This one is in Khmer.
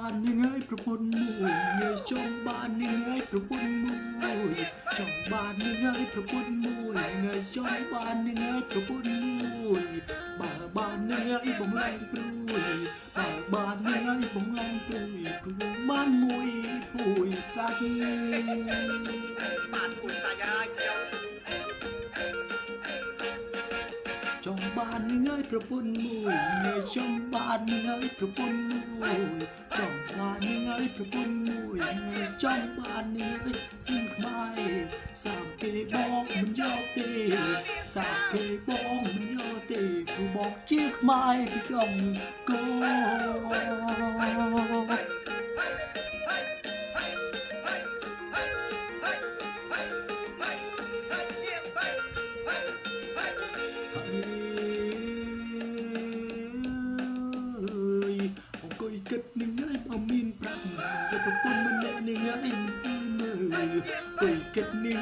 បាននឹងហើយប្រពន្ធមួយងាយចង់បាននឹងហើយប្រពន្ធមួយចង់បាននឹងហើយប្រពន្ធមួយងាយចង់បាននឹងហើយប្រពន្ធមួយបើបាននឹងហើយបំលែងព្រួយបើបាននឹងហើយបំលែងព្រួយព្រោះបានមួយហួយសាច់បានហួយសាច់ហើយខ្ញុំចង់បាននឹងហើយប្រពន្ធមួយងាយចង់បាននឹងហើយប្រពន្ធមួយចង់បាននឹងហើយប្រពន្ធមួយងាយចង់បាននឹងហើយពីខ្មែរសាប់គេបងមិនយកទេសាប់គេបងមិនយកទេព្រោះបងជាខ្មែរពីកំកោអង្គុយគិតនឹងហើយបើមានប្រាក់យកប្រពន្ធម្នាក់នឹងហើយមើលអង្គុយគិតនឹង